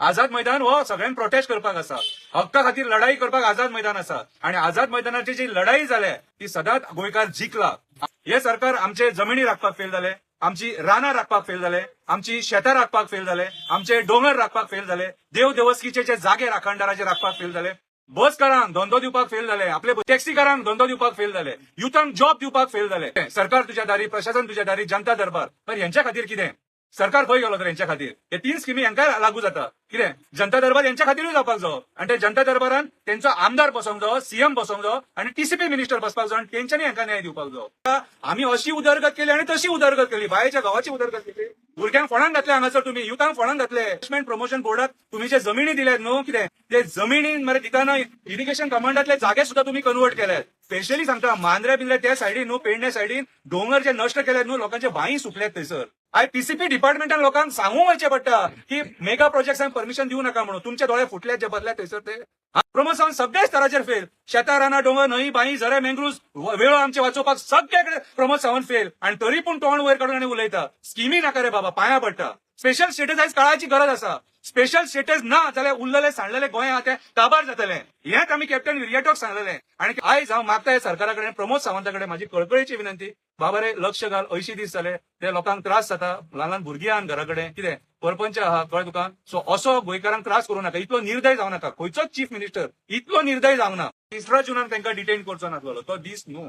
आझाद मैदान हो सगळ्यांनी प्रोटेस्ट करपाक आसा, हक्का खातीर लढाई करपाक आझाद मैदान आसा आणि आझाद मैदानाची जी लढाई जाल्या ती सदांच गोंयकार जिखला. हे सरकार आमचे जमिनी राखपाक फेल जाले, आमची रानां राखपाक फेल जाले, आमची शेतां राखपाक फेल जाले, आमचे दोंगर राखपाक फेल जाले, देव देवस्कीचे जे जागे राखणदाराचे राखपाक फेल जाले, बसकारांक धंदो दिवपाक फेल जाले, आपले टॅक्सीकारांक धंदो दिवपाक फेल जाले, युथांक जॉब दिवपाक फेल जाले. सरकार तुझ्या दारी, प्रशासन तुझ्या दारी, जनता दरबार. पण यांच्या खातीर कितें? सरकार खंय गेलो तर यांच्या खातीर हे 3 स्किमी यांका लागू जाता. कितें जनता दरबार यांच्या खातीरूय जावपाक जावो आणि ते जनता दरबारान त्यांचो आमदार बसोंक जावो, सीएम बसोंक जावो आणि टीसीपी मिनिस्टर बसपाक जावो आणि तेंच्यांनी यांका न्याय दिवपाक जावो. आम्ही अशी उदरगत केली आणि तशी उदरगत केली, बायच्या गावाची उदरगत केली. भुरग्यांक फोंडान घातले, हांगासर तुम्ही युथांक फोंडान घातले. इन्व्हेस्टमेंट प्रमोशन बोर्डाक तुम्ही जे जमिनी दिल्यात न्हू, कितें ते जमिनीन मरे दिताना इरिगेशन कमांडातले जागे सुद्धा तुम्ही कन्वर्ट केल्यात. स्पेशली सांगता मांद्रे बिंद्रे त्या सायडीन न्हू, पेडणे सायडीन डोंगर जे नष्ट केल्यात न्हू, लोकांचे बाई सुकल्यात थंयसर. आय टीसीपी डिपार्टमेंटान लोकांक सांगूंक वयचें पडटा की मेगा प्रोजेक्ट्सांक परमिशन दिवं नाका म्हणून. तुमचे दोळे फुटल्यात जे बदल्यात थंयसर ते प्रमोद सावंत सगळ्या स्तराचेर फेल. शेतां रानां डोंगर न्हंय बाई झरे मेंग्रुव्स वेळो आमचे वाचोवपाक सगळे कडेन प्रमोद सावंत फेल. आणि तरी पूण तोंड वयर काडून आनी उलयता स्किमी नाका रे बाबा, पांयां पडटा. स्पेशल स्टेटस आयज काळाची गरज आसा. स्पेशल स्टेटस ना जाल्यार उरलेले सांडलेले गोंय ते काबार जातले. हेच आमी कॅप्टन विर्याटोक सांगलेले. आणि आयज हांव मागता हे सरकारा कडेन, प्रमोद सावंता कडेन म्हाजी कळकळीची विनंती, बाबा रे लक्ष घाल. 80 दीस जाले, ते लोकांक त्रास जाता, ल्हान ल्हान भुरगीं आहात घरा कडेन, कितें परपंच आहा कळ्ळें तुका. सो असो गोंयकारांक त्रास करूं नाका, इतलो निर्दय जावं नाका. खंयचोच चीफ मिनिस्टर इतलो निर्दय जावं ना. 3 जुनाक तांकां डिटेन करचो नासलो तो दीस न्हू.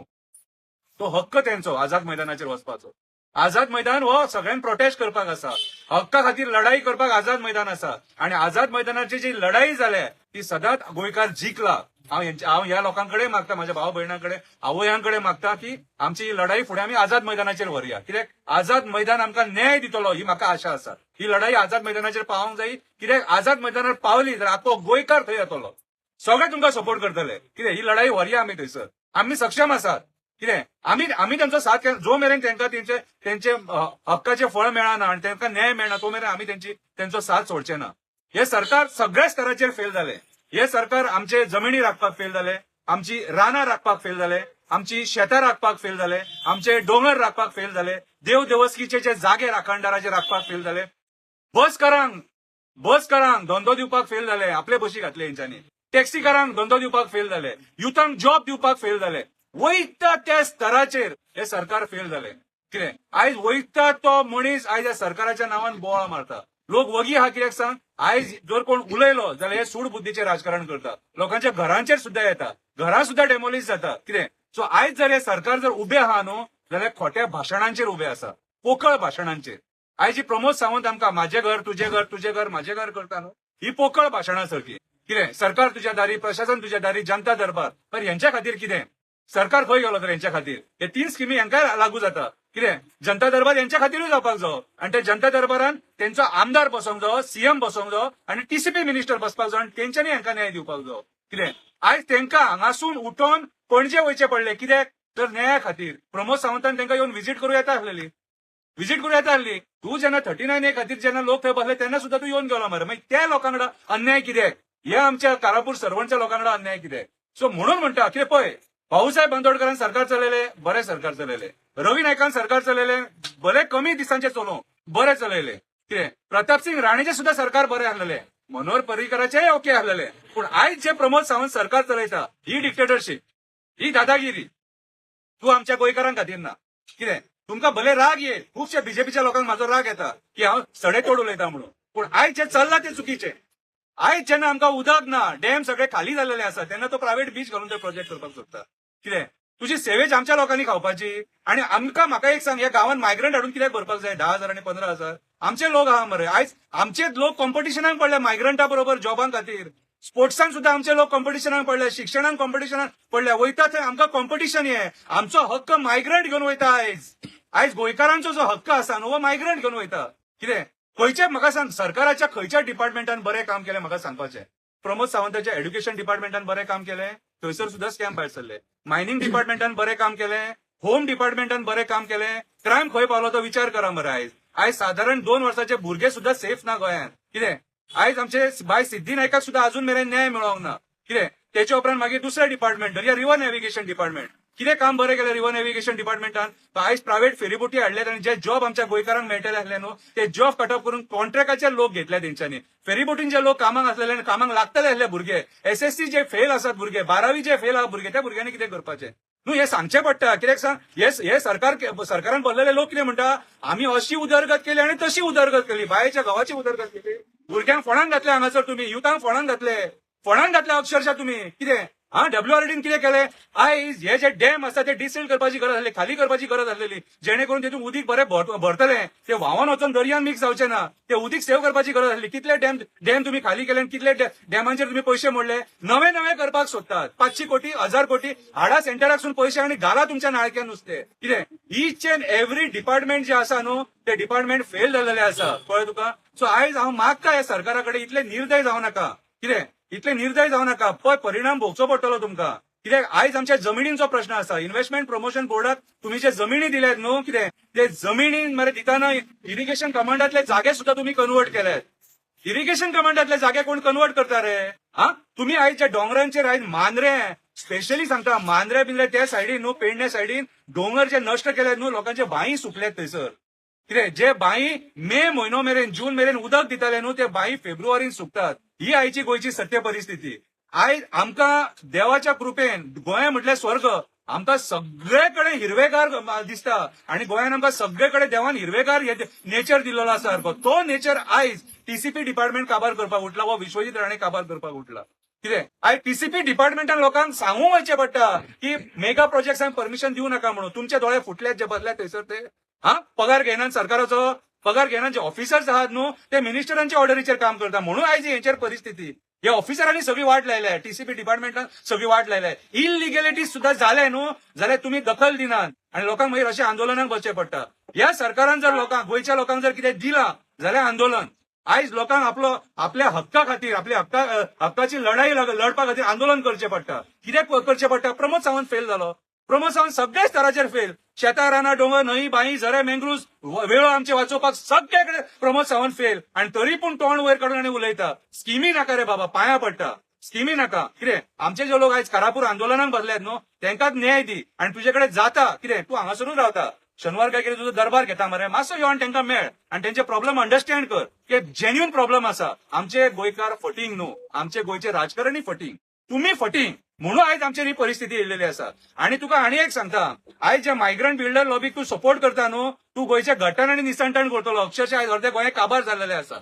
तो हक्क त्यांचो आझाद मैदानाचेर वचपाचो. आझाद मैदान हो सगळ्यांनी प्रोटेस्ट करपाक आसा, हक्का खातीर लढाई करपाक आझाद मैदान आसा आणि आझाद मैदानाची जी लढाई जाल्या ती सदांच गोंयकार जिखला. हांव ह्या लोकांकडे मागता, माझ्या भाव भयणांकडे, आवयांकडे मागता की आमची ही लढाई फुडें आमी आझाद मैदानाचेर व्हरया. कित्याक आझाद मैदान आमकां न्याय दितलो ही म्हाका आशा आसा. ही लढाई आझाद मैदानाचेर पावोंक जाय, कित्याक आझाद मैदानार पावली जाल्यार आख्खो गोंयकार थंय येतलो. सगळे तुमकां सपोर्ट करतले. कितें ही लढाई व्हरया आमी थंयसर. आमी सक्षम आसात. कितें आमी त्यांचो साथ केला. जो मेरेन तांकां तेंचे हक्काचे फळ मेळना आणि तांकां न्याय मेळना तो मेरेन आमी त्यांचो साथ सोडचे ना. हे सरकार सगळ्या स्तराचेर फेल जाले. हे सरकार आमचे जमिनी राखपाक फेल जाले, आमची रानां राखपाक फेल जाले, आमची शेतां राखपाक फेल जाले, आमचे डोंगर राखपाक फेल जाले, देव देवस्कीचे जे जागे राखणदाराचे राखपाक फेल जाले, बसकारांक धंदो दिवपाक फेल जाले, आपले बशी घातले हेंच्यांनी, टॅक्सीकारांक धंदो दिवपाक फेल जाले, युथांक जॉब दिवपाक फेल जाले. वयता त्या स्तराचेर हे सरकार फेल जाले. कितें आयज वयता तो मनीस आयज ह्या सरकाराच्या नांवान बोवाळ मारता. लोक वगी हा कित्याक सांग, आयज जर कोण उलयलो जाल्यार हे सूड बुद्धीचे राजकारण करता. लोकांच्या घरांचेर सुद्धा येता, घरां सुद्धा डेमोलिश जाता. कितें सो आयज जर हे सरकार जर उबे आहा न्हू जाल्यार खोट्या भाशणांचेर उबे आसा, पोकळ भाशणांचेर. आयज जी प्रमोद सावंत आमकां माझे घर तुझे घर तुझे घर माझे घर करता न्हू, ही पोकळ भाशणां सारकी. कितें सरकार तुझ्या दारी, प्रशासन तुझ्या दारी, जनता दरबार. पण यांच्या खातीर कितें? सरकार खंय गेलो तर यांच्या खातीर हे 3 स्किमी यांका लागू जाता. कितें जनता दरबार यांच्या खातीरूय जावपाक जावो आणि ते जनता दरबारान त्यांचो आमदार बसोंक जावो, सीएम बसोंक जावो आणि टीसीपी मिनिस्टर बसपाक जावो आणि तेंच्यांनी यांका न्याय दिवपाक जावो. कितें आयज तांकां हांगासून उठोवन पणजे वयचे पडले. कित्याक तर न्याया खातीर. प्रमोद सावंतान तांकां येवन व्हिजीट करूं येता आसली. तूं जेन्ना 39A खातीर जेन्ना लोक थंय बसले तेन्ना सुद्धा तूं येवन गेलो मरे. मागीर त्या लोकांकडे अन्याय कित्याक? हे आमच्या कारापूर सर्वंटच्या लोकांकडे अन्याय कित्याक? सो म्हणून म्हणटा कितें पळय, भाऊसाहेब बांदोडकरान सरकार चलयले, बरें सरकार चलयले. रवी नायकान सरकार चलयले, बरे कमी दिसांचे चलोवंक बरें चलयले. कितें प्रताप सिंग राणेचे सुद्धा सरकार बरें आसलेले, मनोहर पर्रीकराचेय ओके आसलेले. पूण आयज जे प्रमोद सावंत सरकार चलयता ही डिक्टेटरशीप, ही दादागिरी तूं आमच्या गोंयकारांक खातीर ना. कितें तुमकां भले राग येईल, खुबशे बीजेपीच्या लोकांक म्हाजो राग येता की हांव सडेतोड उलयता म्हणून. पूण आयज जे चल्लां तें चुकीचें. आयज जेन्ना आमकां उदक ना, डॅम सगळे खाली जाल्लेले आसा, तेन्ना तो प्रायव्हेट बीच घालून ते प्रोजेक्ट करपाक सोदता. कितें तुजी सेवेज आमच्या लोकांनी खावपाची आणि आमकां म्हाका एक सांग, ह्या गांवांत मायग्रंट हाडून कित्याक भरपाक जाय 10,000 आणि 15,000? आमचे लोक आहा मरे. आयज आमचे लोक कॉम्पिटिशनाक पडले मायग्रंटा बरोबर जॉबां खातीर. स्पोर्ट्सान सुद्धा आमचे लोक कॉम्पिटिशनाक पडले, शिक्षणाक कॉम्पिटिशनाक पडले. वयता थंय आमकां कॉम्पिटिशन हे. आमचो हक्क मायग्रंट घेवन वयता. आयज गोंयकारांचो जो हक्क आसा न्हू, मायग्रंट घेवन वयता. कितें खंयचे म्हाका सांग, सरकाराच्या खंयच्या डिपार्टमेंटान बरें काम केलें म्हाका सांगपाचें. प्रमोद सावंताच्या एड्युकेशन डिपार्टमेंटान बरें काम केलें, थंयसर सुद्धा स्कॅम भायर सरले. मायनिंग डिपार्टमेंटान बरें काम केलें, होम डिपार्टमेंटान बरें काम केलें. क्रायम खंय पावलो तो विचार करा मरे. आयज साधारण 2 वर्साचे भुरगे सुद्धा सेफ ना गोंयांत. कितें आयज आमचे बाय सिद्धी नायकाक सुद्धा अजून मेरेन न्याय मेळोंक ना. कितें तेच्या उपरांत मागीर दुसरे डिपार्टमेंट या रिव्हर नॅव्हिगेशन डिपार्टमेंट. कितें काम बरें केलें रिव्हर नॅव्हिगेशन डिपार्टमेंटान. आयज प्रायव्हेट फेरीबोटी हाडल्यात आनी जे जॉब आमच्या गोंयकारांक मेळटले आसले न्हू ते जॉब कटअप करून कॉन्ट्रॅक्टाचे लोक घेतले तेंच्यांनी. फेरीबोटीन जे लोक कामाक आसलेले आनी कामाक लागतले आसले भुरगे, एसएससी जे फेल आसात भुरगे, 12वी जे फेल आहा भुरगे, त्या भुरग्यांनी कितें करपाचें न्हू हे सांगचें पडटा. कित्याक सांग, हे सरकारान भरलेले लोक कितें म्हणटा, आमी अशी उदरगत केली आनी तशी उदरगत केली, बायेच्या गांवाची उदरगत केली. भुरग्यांक फोंडान घातले हांगासर तुमी, युथांक फोंडान घातले अक्षरशः तुमी. कितें WRDन कितें केलें, आयज हे जे डॅम आसा ते डिसेल करपाची गरज आसली, खाली करपाची गरज आसलेली, जेणे करून तेतून उदीक बरें भरतले, ते व्हांवोन वचून दर्यान मिक्स जावचे ना, ते उदीक सेव्ह करपाची गरज आसली. कितले डॅम तुम्ही खाली केले, कितले डॅमांचेर तुम्ही पैसे मोडले. नवे करपाक सोदतात, 500 कोटी 1000 कोटी हाडा सेंटराकसून पैसे आनी घाला तुमच्या नाळक्यान नुस्तें. कितें ईच अँड एव्हरी डिपार्टमेंट जे आसा न्हू ते डिपार्टमेंट फेल जाल्लेले आसा, कळ्ळें तुका. सो आयज हांव मागता ह्या सरकारा कडेन इतले निर्दय जावं नाका. कितें इतले निर्दय जावं नाका, परिणाम भोगचो पडटलो तुमकां. कित्याक आयज आमच्या जमिनींचो प्रश्न आसा. इन्व्हेस्टमेंट प्रमोशन बोर्डाक तुम्ही जे जमिनी दिल्यात न्हू, कितें ते जमिनीन मरे दिताना इरिगेशन कमांडातले जागे सुद्धा तुम्ही कन्वर्ट केल्यात. इरिगेशन कमांडातले जागे कोण कन्वर्ट करता रे? तुम्ही आयज ज्या डोंगरांचेर आयज मांद्रे, स्पेशली सांगता मांद्रे बिंद्रे त्या सायडीन न्हू, पेडणे सायडीन डोंगर जे नष्ट केल्यात न्हू, लोकांचे बांय सुकल्यात थंयसर. कितें जे बांय मे म्हयनो मेरेन जून मेरेन उदक दिताले न्हू ते बांय फेब्रुवारीन सुकतात. ही आयची गोंयची सत्य परिस्थिती. आयज आमकां देवाच्या कृपेन गोंय म्हटल्यार स्वर्ग, आमकां सगळे कडेन हिरवेगार दिसता आणि गोंयान आमकां सगळे कडेन देवान हिरवेगार नेचर दिलेलो आसा सारको. तो नेचर आयज टीसीपी डिपार्टमेंट काबार करपाक उठला वा विश्वजीत राणे काबार करपाक उठला. कितें आयज टीसीपी डिपार्टमेंटान लोकांक सांगूंक वयचें पडटा की मेगा प्रोजेक्ट्सांक परमिशन दिवं नाका म्हणून. तुमचे दोळे फुटल्यात जे बसल्यात थंयसर ते पगार घेनात, सरकाराचो पगार घेनात. जे ऑफिसर्स आहात न्हू ते मिनिस्टरांच्या ऑर्डरीचेर काम करता म्हणून आयज हेंचेर परिस्थिती. या ऑफिसरांनी सगळी वाट लायल्या, टीसीपी डिपार्टमेंटान सगळी वाट लायल्या. इलिगॅलिटीज सुद्धा झाले न्हू जाल्यार तुम्ही दखल दिनात आणि लोकांक मागीर अशें आंदोलनाक बसचें पडटा. ह्या सरकारान जर लोकांक गोंयच्या लोकांक जर कितें दिलां जाल्यार आंदोलन. आयज लोकांक आपल्या हक्का खातीर, आपल्या हक्काची लढाई लडपा खातीर आंदोलन करचें पडटा. कित्याक करचें पडटा? प्रमोद सावंत फेल जालो. प्रमोद सावंत सगळ्या स्तराचेर फेल. शेतां रानां डोंगर न्हंय बांय झरे मेंग्रुज वेळो आमचे वाचोवपाक सगळे कडेन प्रमोद सावंत फेल. आणि तरी पूण तोंड वयर काडून आनी उलयता स्किमी नाका रे बाबा, पांयां पडटा स्किमी नाका. कितें आमचे जे लोक आयज कारापूर आंदोलनाक बसल्यात न्हू तेंकाच न्याय दी आणि तुजे कडेन जाता. कितें तूं हांगासरूच रावता, शनिवार काय कितें तुजो दरबार घेता मरे, मातसो यो आनी तांकां मेळ आनी तेंचे प्रॉब्लेम अंडरस्टँड कर की जेन्युन प्रॉब्लेम आसा. आमचे गोंयकार फटींग न्हू, आमचे गोंयचे राजकारणी फटींग, तुम्ही फटींग म्हणून आयज आमचेर ही परिस्थिती येयलेली आसा. आणि तुका आनी एक सांगता, आयज जे मायग्रंट बिल्डर लॉबीक तूं सपोर्ट करता न्हू, तूं गोंयच्या घट्टण आनी निसंटण करतलो. अक्षरशः आयज अर्धे गोंय काबार जाल्लेले आसा.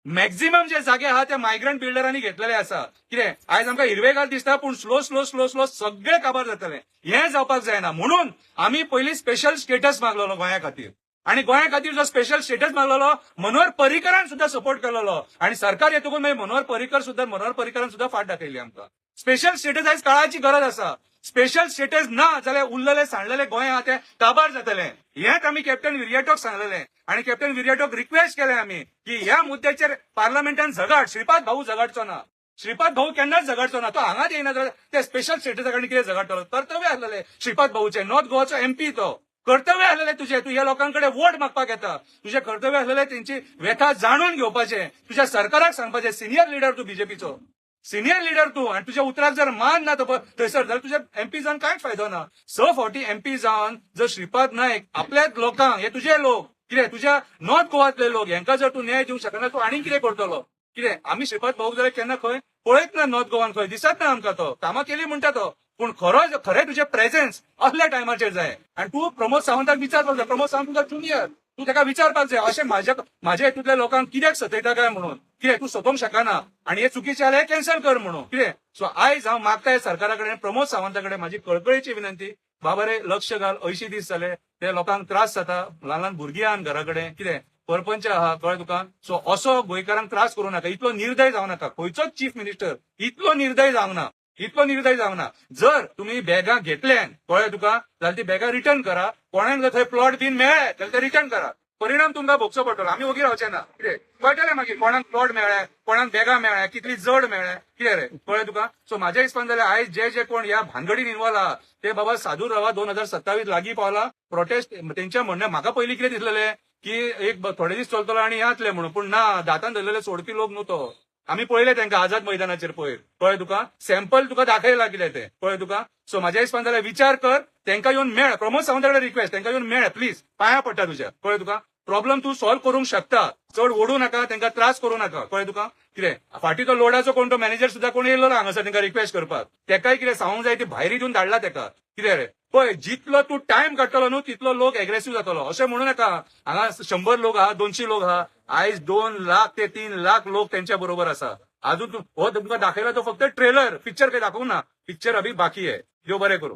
मॅक्झिमम जे जागे आहा ते मायग्रंट बिल्डरांनी घेतलेले आसा. कितें आयज आमकां हिरवेगार दिसता पूण स्लो सगळे काबार जातले. हें जावपाक जायना म्हणून आमी पयलीं स्पेशल स्टेटस मागलेलो गोंया खातीर. आणि गोंया खातीर जो स्पेशल स्टेटस मागलेलो मनोहर पर्रीकरान सुद्धा सपोर्ट केलेलो आणि सरकार येतकून मागीर मनोहर पर्रीकरान सुद्धा फाट दाखयली आमकां. स्पेशल स्टेटस आयज काळाची गरज आसा. स्पेशल स्टेटस ना जाल्यार उरलेले सांडलेले गोंय आहा ते काबार जातले. हेच आमी कॅप्टन विर्याटोक सांगलेले आणि कॅप्टन विर्याटोक रिक्वेस्ट केले आमी की ह्या मुद्द्याचेर पार्लमेंटान झगड. श्रीपाद भाऊ झगडचो ना, श्रीपाद भाऊ केन्नाच झगडचो ना. तो हांगाच येयना जाल्यार ते स्पेशल स्टेटसा कडे कितें झगडटलो? कर्तव्य आसलेले श्रीपाद भाऊचे, नॉर्थ गोवाचो MP तो. कर्तव्य आसलेले तुझे, तू ह्या लोकांकडे वोट मागपाक येता. तुझे कर्तव्य आसलेले तेंची व्यथा जाणून घेवपाचे, तुझ्या सरकाराक सांगपाचे. सिनियर लिडर तू बीजेपीचो, सिनियर लिडर तू आणि तुझ्या उतराक जर मान ना थंयसर जाल्यार तुझ्या MP जावन कांयच फायदो ना. 140 MP जावन जर श्रीपाद नायक आपल्याच लोकांक, हे तुझे लोक, कितें तुझ्या नॉर्थ गोवातले लोक, हेंका जर तू न्याय दिवंक शकना तू आनी कितें करतलो? कितें आमी श्रीपाद भाऊक जाल्यार केन्ना खंय पळयत ना नॉर्थ गोवान, खंय दिसत ना आमकां तो. कामां केली म्हणटा तो, पूण खरें तुझे प्रेझेन्स असल्या टायमाचेर जाय. आणि तू प्रमोद सावंताक विचारपाक जाय. प्रमोद सावंत तुका ज्युनियर, तू ताका विचारपाक जाय अशें म्हाज्या हितूंतल्या लोकांक कित्याक सतयता काय म्हणून. कितें तू सोदूंक शकना आणि हे चुकीचे जाल्यार कॅन्सल कर म्हणून. कितें सो आयज हांव मागता सरकारा कडेन, प्रमोद सावंता कडेन म्हाजी कळकळीची विनंती, बाबा रे लक्ष घाल. 80 दीस जाले, ते लोकांक त्रास जाता, ल्हान भुरगीं आहात घरा कडेन, कितें परपंच आहा, कळ्ळें तुका. सो असो गोंयकारांक त्रास करूं नाका, इतलो निर्दय जावं नाका. खंयचोच चीफ मिनिस्टर इतलो निर्दय जावंक ना. जर तुम्ही बॅगा घेतल्यान, कळ्ळें तुका, जाल्यार ती बॅगा रिटर्न करा. कोणाक जर थंय प्लॉट बीन मेळ्ळे जाल्यार ते रिटर्न करा. परिणाम तुमकां भोगचो पडटलो. आमी वोगी रावचे ना. कितें कळटलें मागीर कोणाक प्लॉट मेळ्ळे, कोणाक बॅगा मेळ्ळे, कितली जड मेळ्ळे, कितें रे, कळ्ळें तुका. सो म्हाज्या हिसपान जाल्यार आयज जे कोण ह्या भानगडीन इन्वॉल्व आहा ते बाबा सादूर रावा. 2027 लागीं पावला. प्रोटेस्ट तेंचें म्हणणें म्हाका पयलीं कितें दिसलेलें की एक थोडे दीस चलतलो आनी येतले म्हणून, पूण ना, दातान धरलेले सोडपी लोक न्हू तो. आम्ही पळयले त्यांना आझाद मैदानाचेर पळय कळ्ळें तुका सॅम्पल तुका दाखयला कितें ते कळ्ळें तुका सो म्हाज्या हिसपान जाल्यार विचार कर त्यांना येऊन मेळ प्रमोद सावंताकडे रिक्वेस्ट त्यांना येऊन मेळ प्लीज पाया पडटा तुझ्या कळ्ळें तुका प्रॉब्लेम तू सॉल्व्ह करूंक शकता चड ओडू नाका त्यांना त्रास करू नाका कळ्ळें तुका कितें फाटी तो लोडाचो कोण तो मॅनेजर सुद्धा कोण येयलो ना हांगासर त्यांना रिक्वेस्ट करपाक तेकाय कितें सांगूंक जाय ती भायर दिवन धाडला तेका कितें रे पळय जितलो तू टायम काडटलो न्हू तितलो लोक एग्रेसिव्ह जातलो अशें म्हणू नाका हांगा 100 लोक आहा 200 लोक आहा आयज 2 लाख ते 3 लाख लोक त्यांच्या बरोबर आसा अजून हो तुमकां दाखयला तो फक्त ट्रेलर पिक्चर काही दाखवू ना पिक्चर अभी बाकी आहे देव बरें करू